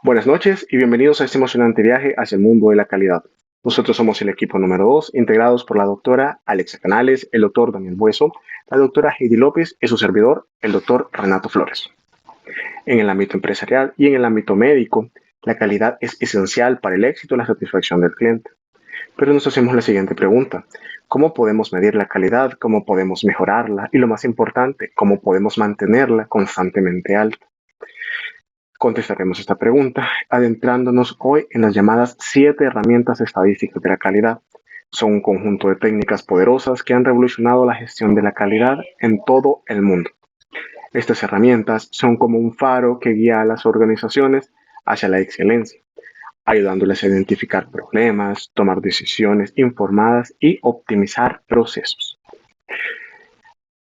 Buenas noches y bienvenidos a este emocionante viaje hacia el mundo de la calidad. Nosotros somos el equipo número 2, integrados por la doctora Alexa Canales, el doctor Daniel Bueso, la doctora Heidi López y su servidor, el doctor Renato Flores. En el ámbito empresarial y en el ámbito médico, la calidad es esencial para el éxito y la satisfacción del cliente. Pero nos hacemos la siguiente pregunta: ¿cómo podemos medir la calidad? ¿Cómo podemos mejorarla? Y lo más importante, ¿cómo podemos mantenerla constantemente alta? Contestaremos esta pregunta adentrándonos hoy en las llamadas 7 herramientas estadísticas de la calidad. Son un conjunto de técnicas poderosas que han revolucionado la gestión de la calidad en todo el mundo. Estas herramientas son como un faro que guía a las organizaciones hacia la excelencia, ayudándoles a identificar problemas, tomar decisiones informadas y optimizar procesos.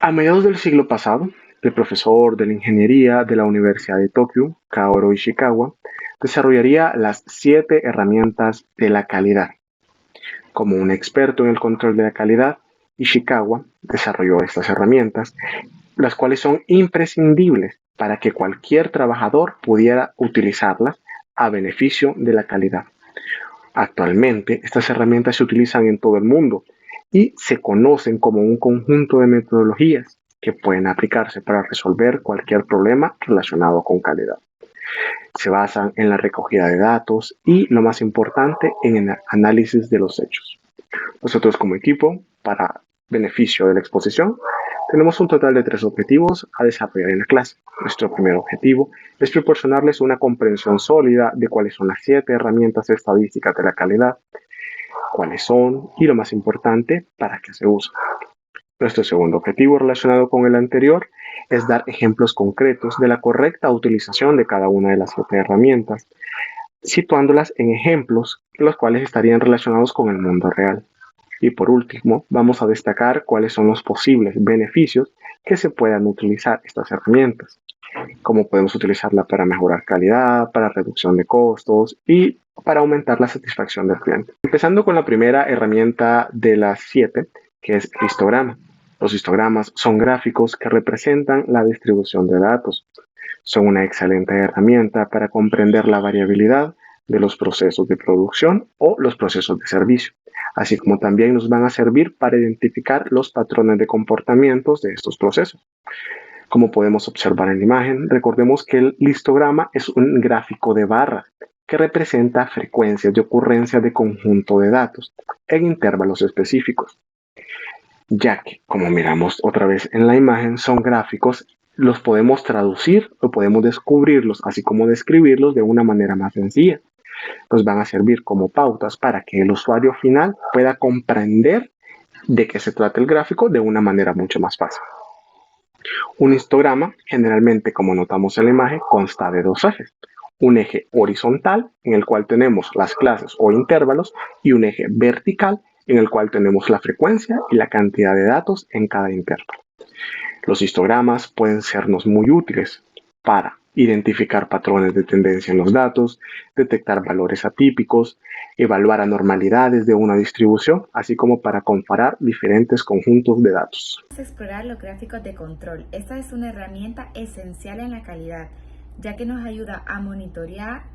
A mediados del siglo pasado, el profesor de la ingeniería de la Universidad de Tokio, Kaoru Ishikawa, desarrollaría las 7 herramientas de la calidad. Como un experto en el control de la calidad, Ishikawa desarrolló estas herramientas, las cuales son imprescindibles para que cualquier trabajador pudiera utilizarlas a beneficio de la calidad. Actualmente, estas herramientas se utilizan en todo el mundo y se conocen como un conjunto de metodologías que pueden aplicarse para resolver cualquier problema relacionado con calidad. Se basan en la recogida de datos y, lo más importante, en el análisis de los hechos. Nosotros como equipo, para beneficio de la exposición, tenemos un total de 3 objetivos a desarrollar en la clase. Nuestro primer objetivo es proporcionarles una comprensión sólida de cuáles son las 7 herramientas estadísticas de la calidad, cuáles son y, lo más importante, para qué se usan. Nuestro segundo objetivo relacionado con el anterior es dar ejemplos concretos de la correcta utilización de cada una de las 7 herramientas, situándolas en ejemplos los cuales estarían relacionados con el mundo real. Y por último, vamos a destacar cuáles son los posibles beneficios que se puedan utilizar estas herramientas, cómo podemos utilizarla para mejorar calidad, para reducción de costos y para aumentar la satisfacción del cliente. Empezando con la primera herramienta de las 7, que es el histograma. Los histogramas son gráficos que representan la distribución de datos. Son una excelente herramienta para comprender la variabilidad de los procesos de producción o los procesos de servicio, así como también nos van a servir para identificar los patrones de comportamientos de estos procesos. Como podemos observar en la imagen, recordemos que el histograma es un gráfico de barras que representa frecuencias de ocurrencia de conjunto de datos en intervalos específicos, ya que, como miramos otra vez en la imagen, son gráficos, los podemos traducir o podemos descubrirlos, así como describirlos de una manera más sencilla. Nos van a servir como pautas para que el usuario final pueda comprender de qué se trata el gráfico de una manera mucho más fácil. Un histograma, generalmente, como notamos en la imagen, consta de 2 ejes. Un eje horizontal, en el cual tenemos las clases o intervalos, y un eje vertical, en el cual tenemos la frecuencia y la cantidad de datos en cada intervalo. Los histogramas pueden sernos muy útiles para identificar patrones de tendencia en los datos, detectar valores atípicos, evaluar anormalidades de una distribución, así como para comparar diferentes conjuntos de datos. Vamos a explorar los gráficos de control. Esta es una herramienta esencial en la calidad, ya que nos ayuda a monitorear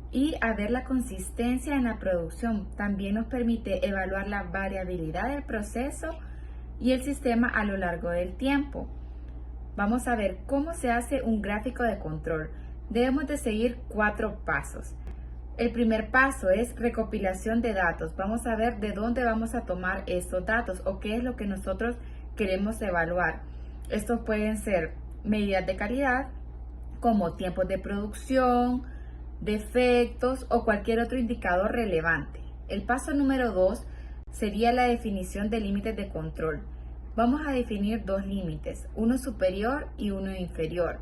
y a ver la consistencia en la producción. También nos permite evaluar la variabilidad del proceso y el sistema a lo largo del tiempo. Vamos a ver cómo se hace un gráfico de control. Debemos de seguir 4 pasos. El primer paso es recopilación de datos. Vamos a ver de dónde vamos a tomar estos datos o qué es lo que nosotros queremos evaluar. Estos pueden ser medidas de calidad, como tiempos de producción, defectos o cualquier otro indicador relevante. El paso número 2 sería la definición de límites de control. Vamos a definir 2 límites, uno superior y uno inferior.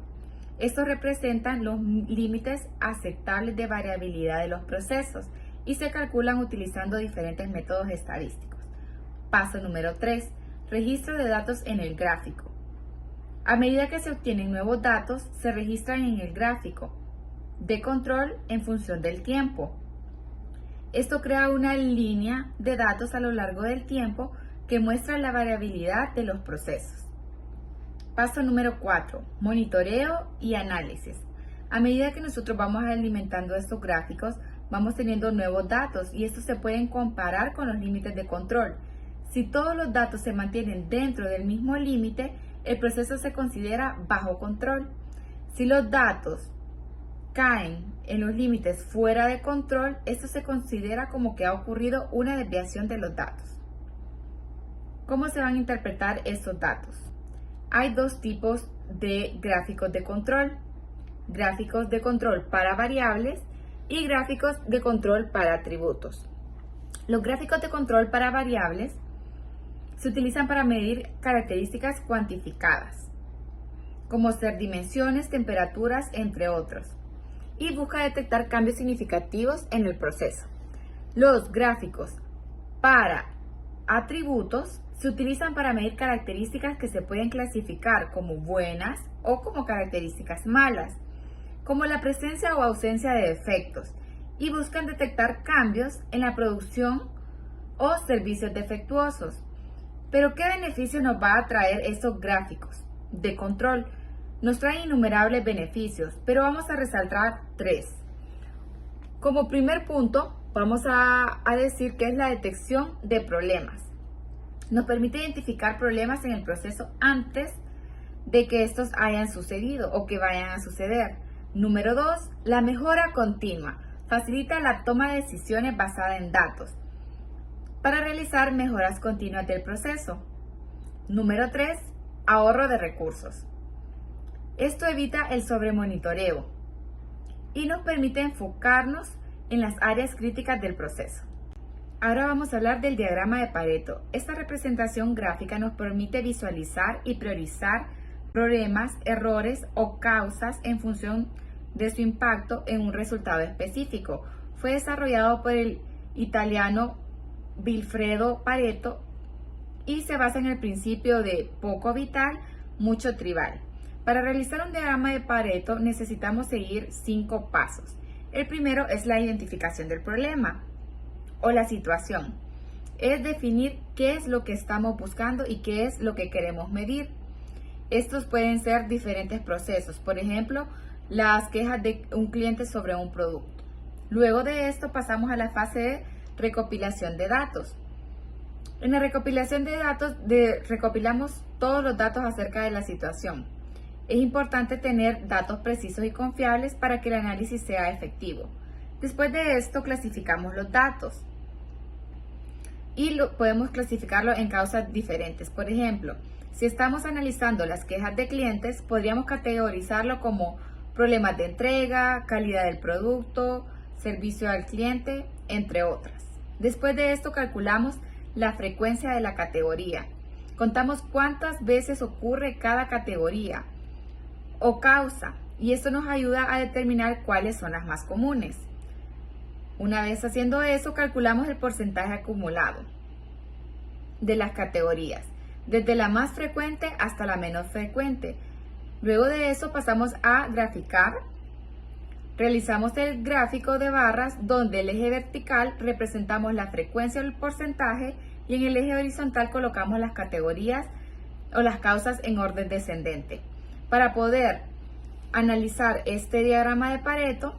Estos representan los límites aceptables de variabilidad de los procesos y se calculan utilizando diferentes métodos estadísticos. Paso número 3. Registro de datos en el gráfico. A medida que se obtienen nuevos datos, se registran en el gráfico de control en función del tiempo. Esto crea una línea de datos a lo largo del tiempo que muestra la variabilidad de los procesos. Paso número 4. Monitoreo y análisis. A medida que nosotros vamos alimentando estos gráficos, vamos teniendo nuevos datos y estos se pueden comparar con los límites de control. Si todos los datos se mantienen dentro del mismo límite, el proceso se considera bajo control. Si los datos caen en los límites fuera de control, esto se considera como que ha ocurrido una desviación de los datos. ¿Cómo se van a interpretar estos datos? Hay dos tipos de gráficos de control. Gráficos de control para variables y gráficos de control para atributos. Los gráficos de control para variables se utilizan para medir características cuantificadas, como ser dimensiones, temperaturas, entre otros, y busca detectar cambios significativos en el proceso. Los gráficos para atributos se utilizan para medir características que se pueden clasificar como buenas o como características malas, como la presencia o ausencia de defectos, y buscan detectar cambios en la producción o servicios defectuosos. Pero ¿qué beneficios nos va a traer estos gráficos de control? Nos traen innumerables beneficios, pero vamos a resaltar tres. Como primer punto, vamos a decir que es la detección de problemas. Nos permite identificar problemas en el proceso antes de que estos hayan sucedido o que vayan a suceder. Número 2, la mejora continua. Facilita la toma de decisiones basada en datos para realizar mejoras continuas del proceso. Número 3, ahorro de recursos. Esto evita el sobremonitoreo y nos permite enfocarnos en las áreas críticas del proceso. Ahora vamos a hablar del diagrama de Pareto. Esta representación gráfica nos permite visualizar y priorizar problemas, errores o causas en función de su impacto en un resultado específico. Fue desarrollado por el italiano Vilfredo Pareto y se basa en el principio de poco vital, mucho tribal. Para realizar un diagrama de Pareto necesitamos seguir 5 pasos. El primero es la identificación del problema o la situación. Es definir qué es lo que estamos buscando y qué es lo que queremos medir. Estos pueden ser diferentes procesos, por ejemplo, las quejas de un cliente sobre un producto. Luego de esto pasamos a la fase de recopilación de datos. En la recopilación de datos recopilamos todos los datos acerca de la situación. Es importante tener datos precisos y confiables para que el análisis sea efectivo. Después de esto clasificamos los datos y podemos clasificarlo en causas diferentes. Por ejemplo, si estamos analizando las quejas de clientes, podríamos categorizarlo como problemas de entrega, calidad del producto, servicio al cliente, entre otras. Después de esto calculamos la frecuencia de la categoría. Contamos cuántas veces ocurre cada categoría o causa y esto nos ayuda a determinar cuáles son las más comunes. Una vez haciendo eso, calculamos el porcentaje acumulado de las categorías, desde la más frecuente hasta la menos frecuente. Luego de eso pasamos a graficar. Realizamos el gráfico de barras donde el eje vertical representamos la frecuencia o el porcentaje y en el eje horizontal colocamos las categorías o las causas en orden descendente. Para poder analizar este diagrama de Pareto,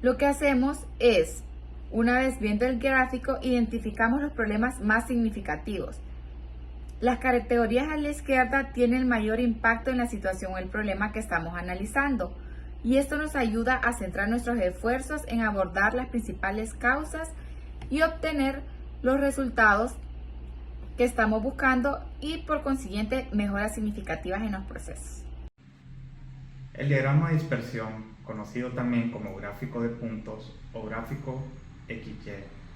lo que hacemos es, una vez viendo el gráfico, identificamos los problemas más significativos. Las categorías a la izquierda tienen el mayor impacto en la situación o el problema que estamos analizando, y esto nos ayuda a centrar nuestros esfuerzos en abordar las principales causas y obtener los resultados que estamos buscando y por consiguiente mejoras significativas en los procesos. El diagrama de dispersión, conocido también como gráfico de puntos o gráfico XY,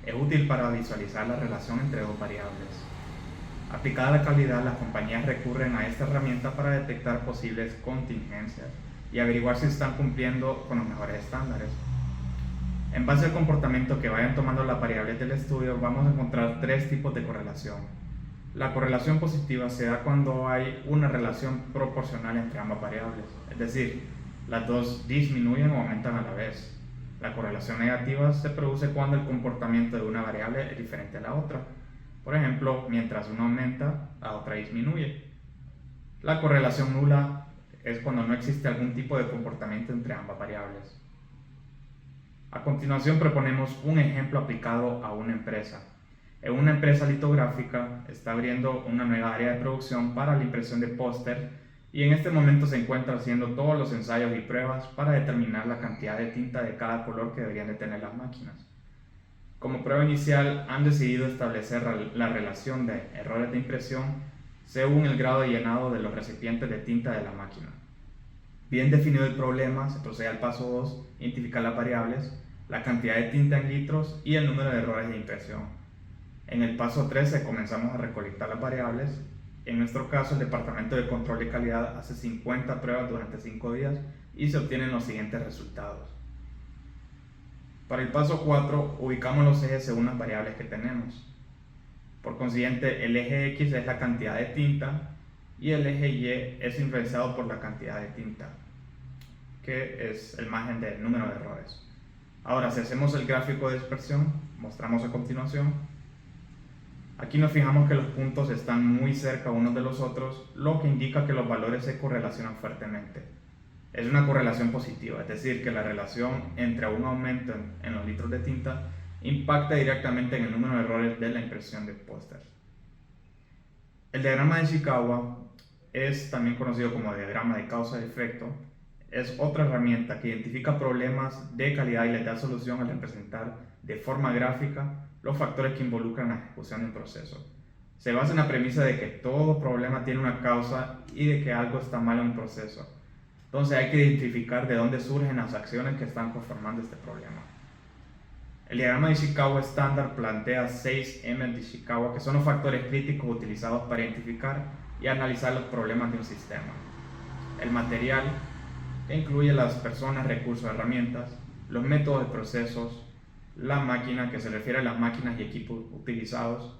es útil para visualizar la relación entre dos variables. Aplicada a la calidad, las compañías recurren a esta herramienta para detectar posibles contingencias y averiguar si están cumpliendo con los mejores estándares. En base al comportamiento que vayan tomando las variables del estudio, vamos a encontrar 3 tipos de correlación. La correlación positiva se da cuando hay una relación proporcional entre ambas variables, es decir, las dos disminuyen o aumentan a la vez. La correlación negativa se produce cuando el comportamiento de una variable es diferente a la otra. Por ejemplo, mientras una aumenta, la otra disminuye. La correlación nula es cuando no existe algún tipo de comportamiento entre ambas variables. A continuación proponemos un ejemplo aplicado a una empresa. En una empresa litográfica está abriendo una nueva área de producción para la impresión de póster y en este momento se encuentra haciendo todos los ensayos y pruebas para determinar la cantidad de tinta de cada color que deberían de tener las máquinas. Como prueba inicial han decidido establecer la relación de errores de impresión según el grado de llenado de los recipientes de tinta de la máquina. Bien definido el problema, se procede al paso 2, identificar las variables, la cantidad de tinta en litros y el número de errores de impresión. En el paso 13 comenzamos a recolectar las variables. En nuestro caso, el Departamento de Control de Calidad hace 50 pruebas durante 5 días y se obtienen los siguientes resultados. Para el paso 4, ubicamos los ejes según las variables que tenemos. Por consiguiente, el eje X es la cantidad de tinta y el eje Y es influenciado por la cantidad de tinta, que es el margen del número de errores. Ahora, si hacemos el gráfico de dispersión, mostramos a continuación. Aquí nos fijamos que los puntos están muy cerca unos de los otros, lo que indica que los valores se correlacionan fuertemente. Es una correlación positiva, es decir, que la relación entre un aumento en los litros de tinta impacta directamente en el número de errores de la impresión de pósters. El diagrama de Ishikawa es también conocido como diagrama de causa y efecto. Es otra herramienta que identifica problemas de calidad y les da solución al representar de forma gráfica los factores que involucran la ejecución de un proceso. Se basa en la premisa de que todo problema tiene una causa y de que algo está mal en un proceso. Entonces hay que identificar de dónde surgen las acciones que están conformando este problema. El diagrama de Ishikawa estándar plantea 6 M de Ishikawa, que son los factores críticos utilizados para identificar y analizar los problemas de un sistema. El material, que incluye las personas, recursos, herramientas, los métodos de procesos, la máquina, que se refiere a las máquinas y equipos utilizados,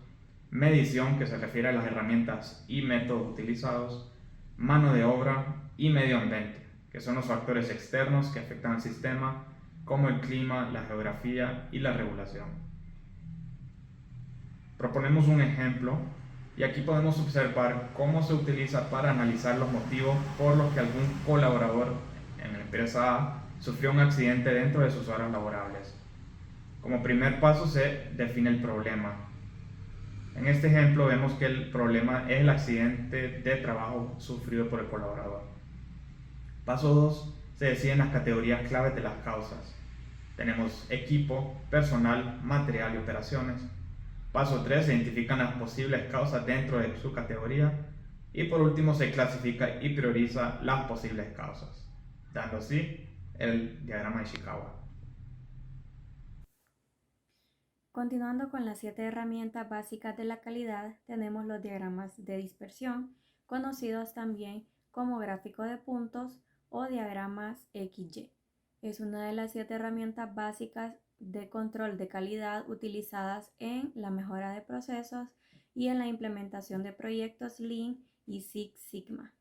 medición, que se refiere a las herramientas y métodos utilizados, mano de obra y medio ambiente, que son los factores externos que afectan al sistema, como el clima, la geografía y la regulación. Proponemos un ejemplo y aquí podemos observar cómo se utiliza para analizar los motivos por los que algún colaborador en la empresa A sufrió un accidente dentro de sus horas laborables. Como primer paso se define el problema. En este ejemplo vemos que el problema es el accidente de trabajo sufrido por el colaborador. Paso 2. Se deciden las categorías claves de las causas. Tenemos equipo, personal, material y operaciones. Paso 3. Se identifican las posibles causas dentro de su categoría. Y por último se clasifica y prioriza las posibles causas, dando así el diagrama de Ishikawa. Continuando con las 7 herramientas básicas de la calidad, tenemos los diagramas de dispersión, conocidos también como gráfico de puntos o diagramas XY. Es una de las 7 herramientas básicas de control de calidad utilizadas en la mejora de procesos y en la implementación de proyectos Lean y Six Sigma.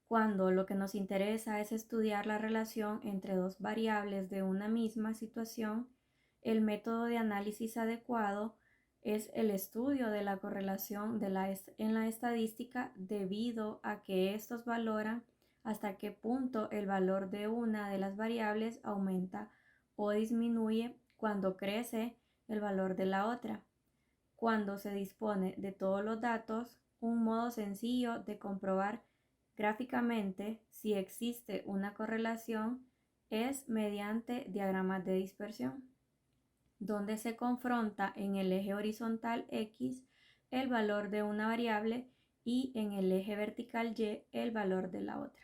Cuando lo que nos interesa es estudiar la relación entre dos variables de una misma situación, el método de análisis adecuado es el estudio de la correlación en la estadística debido a que estos valoran hasta qué punto el valor de una de las variables aumenta o disminuye cuando crece el valor de la otra. Cuando se dispone de todos los datos, un modo sencillo de comprobar gráficamente si existe una correlación es mediante diagramas de dispersión, donde se confronta en el eje horizontal X el valor de una variable y en el eje vertical Y el valor de la otra.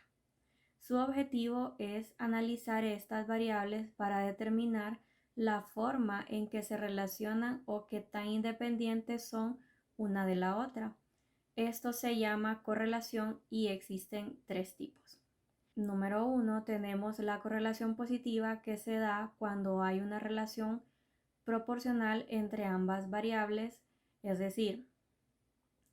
Su objetivo es analizar estas variables para determinar la forma en que se relacionan o qué tan independientes son una de la otra. Esto se llama correlación y existen 3 tipos. Número 1, tenemos la correlación positiva que se da cuando hay una relación proporcional entre ambas variables, es decir,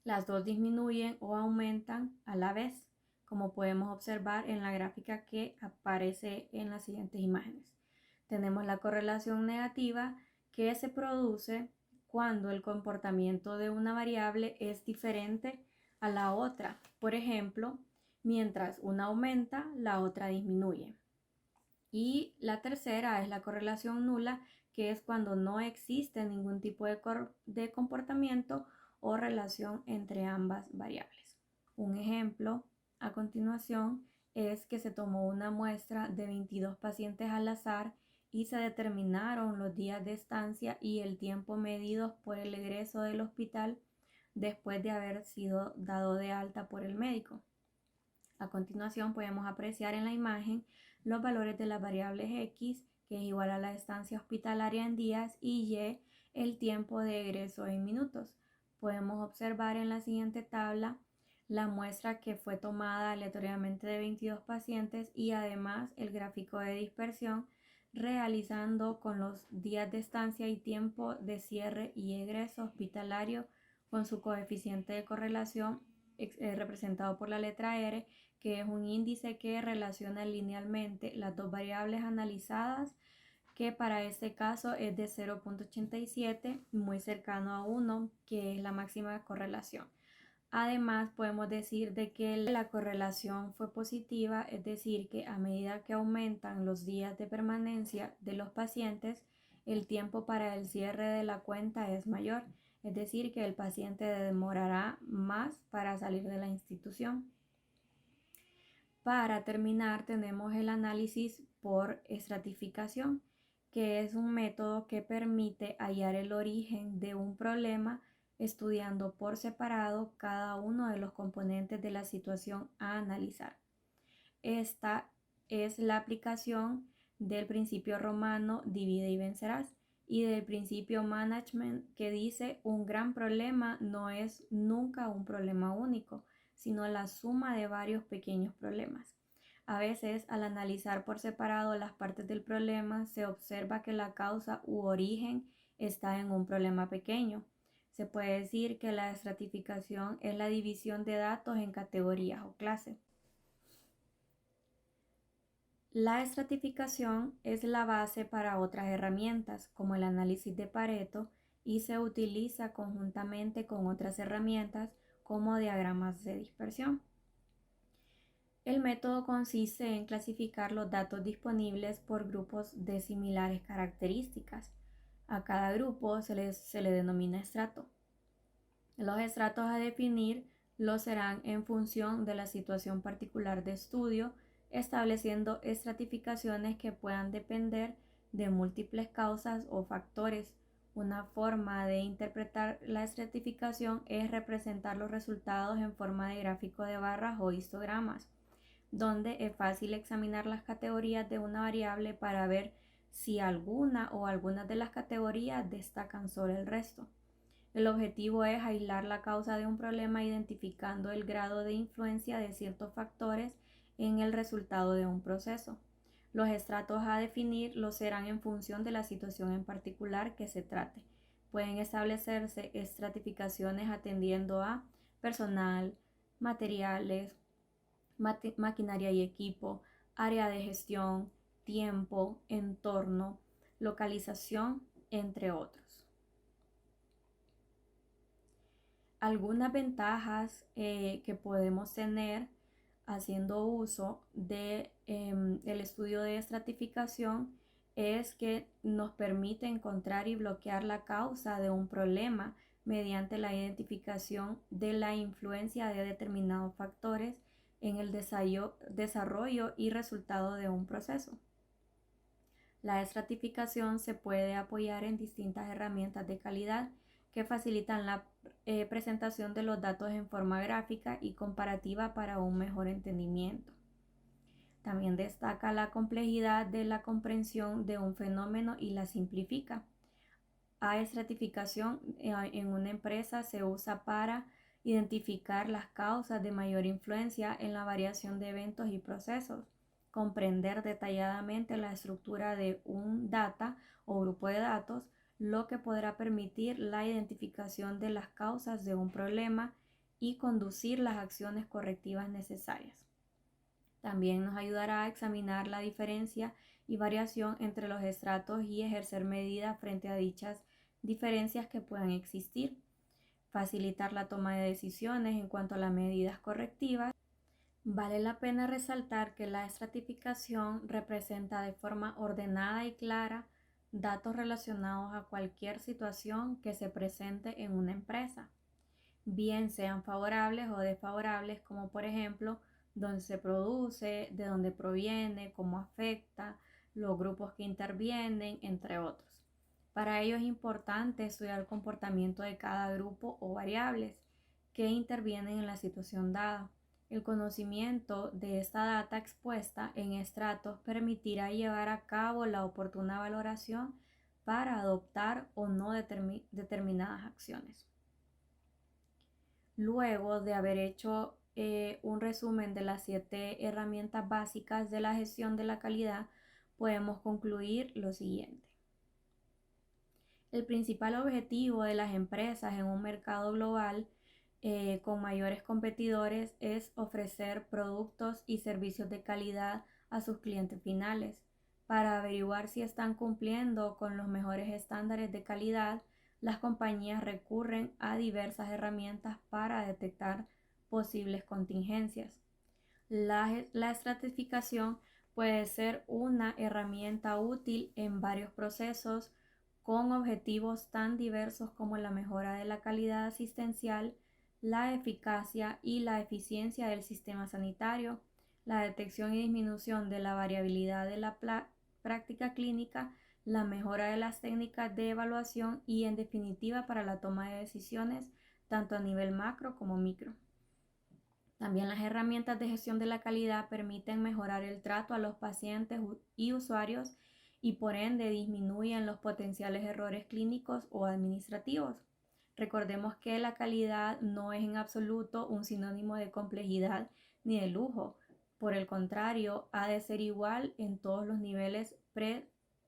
las dos disminuyen o aumentan a la vez, como podemos observar en la gráfica que aparece en las siguientes imágenes. Tenemos la correlación negativa que se produce cuando el comportamiento de una variable es diferente a la otra. Por ejemplo, Mientras una aumenta, la otra disminuye. Y la tercera es la correlación nula, que es cuando no existe ningún tipo de comportamiento o relación entre ambas variables. Un ejemplo a continuación es que se tomó una muestra de 22 pacientes al azar y se determinaron los días de estancia y el tiempo medidos por el egreso del hospital después de haber sido dado de alta por el médico. A continuación podemos apreciar en la imagen los valores de las variables X, que es igual a la estancia hospitalaria en días, y Y, el tiempo de egreso en minutos. Podemos observar en la siguiente tabla la muestra que fue tomada aleatoriamente de 22 pacientes y además el gráfico de dispersión realizando con los días de estancia y tiempo de cierre y egreso hospitalario con su coeficiente de correlación representado por la letra R, que es un índice que relaciona linealmente las dos variables analizadas, que para este caso es de 0.87, muy cercano a 1, que es la máxima correlación. Además, podemos decir de que la correlación fue positiva, es decir, que a medida que aumentan los días de permanencia de los pacientes, el tiempo para el cierre de la cuenta es mayor, es decir, que el paciente demorará más para salir de la institución. Para terminar, tenemos el análisis por estratificación, que es un método que permite hallar el origen de un problema estudiando por separado cada uno de los componentes de la situación a analizar. Esta es la aplicación del principio romano divide y vencerás y del principio management, que dice un gran problema no es nunca un problema único, sino la suma de varios pequeños problemas. A veces, al analizar por separado las partes del problema, se observa que la causa u origen está en un problema pequeño. Se puede decir que la estratificación es la división de datos en categorías o clases. La estratificación es la base para otras herramientas, como el análisis de Pareto, y se utiliza conjuntamente con otras herramientas como diagramas de dispersión. El método consiste en clasificar los datos disponibles por grupos de similares características. A cada grupo se le denomina estrato. Los estratos a definir lo serán en función de la situación particular de estudio, estableciendo estratificaciones que puedan depender de múltiples causas o factores. Una forma de interpretar la estratificación es representar los resultados en forma de gráfico de barras o histogramas, donde es fácil examinar las categorías de una variable para ver si alguna o algunas de las categorías destacan sobre el resto. El objetivo es aislar la causa de un problema identificando el grado de influencia de ciertos factores en el resultado de un proceso. Los estratos a definir lo serán en función de la situación en particular que se trate. Pueden establecerse estratificaciones atendiendo a personal, materiales, maquinaria y equipo, área de gestión, tiempo, entorno, localización, entre otros. Algunas ventajas que podemos tener haciendo uso de el estudio de estratificación es que nos permite encontrar y bloquear la causa de un problema mediante la identificación de la influencia de determinados factores en el desarrollo y resultado de un proceso. La estratificación se puede apoyar en distintas herramientas de calidad que facilitan la presentación de los datos en forma gráfica y comparativa para un mejor entendimiento. También destaca la complejidad de la comprensión de un fenómeno y la simplifica. La estratificación en una empresa se usa para identificar las causas de mayor influencia en la variación de eventos y procesos, comprender detalladamente la estructura de un data o grupo de datos, lo que podrá permitir la identificación de las causas de un problema y conducir las acciones correctivas necesarias. También nos ayudará a examinar la diferencia y variación entre los estratos y ejercer medidas frente a dichas diferencias que puedan existir, facilitar la toma de decisiones en cuanto a las medidas correctivas. Vale la pena resaltar que la estratificación representa de forma ordenada y clara datos relacionados a cualquier situación que se presente en una empresa, bien sean favorables o desfavorables, como por ejemplo dónde se produce, de dónde proviene, cómo afecta, los grupos que intervienen, entre otros. Para ello es importante estudiar el comportamiento de cada grupo o variables que intervienen en la situación dada. El conocimiento de esta data expuesta en estratos permitirá llevar a cabo la oportuna valoración para adoptar o no determinadas acciones. Luego de haber hecho un resumen de las 7 herramientas básicas de la gestión de la calidad, podemos concluir lo siguiente. El principal objetivo de las empresas en un mercado global con mayores competidores es ofrecer productos y servicios de calidad a sus clientes finales. Para averiguar si están cumpliendo con los mejores estándares de calidad, las compañías recurren a diversas herramientas para detectar posibles contingencias. La estratificación puede ser una herramienta útil en varios procesos con objetivos tan diversos como la mejora de la calidad asistencial, la eficacia y la eficiencia del sistema sanitario, la detección y disminución de la variabilidad de la práctica clínica, la mejora de las técnicas de evaluación y, en definitiva, para la toma de decisiones tanto a nivel macro como micro. También las herramientas de gestión de la calidad permiten mejorar el trato a los pacientes y usuarios y por ende disminuyen los potenciales errores clínicos o administrativos. Recordemos que la calidad no es en absoluto un sinónimo de complejidad ni de lujo. Por el contrario, ha de ser igual en todos los niveles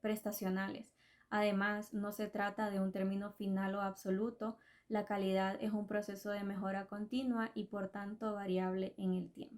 prestacionales. Además, no se trata de un término final o absoluto. La calidad es un proceso de mejora continua y por tanto variable en el tiempo.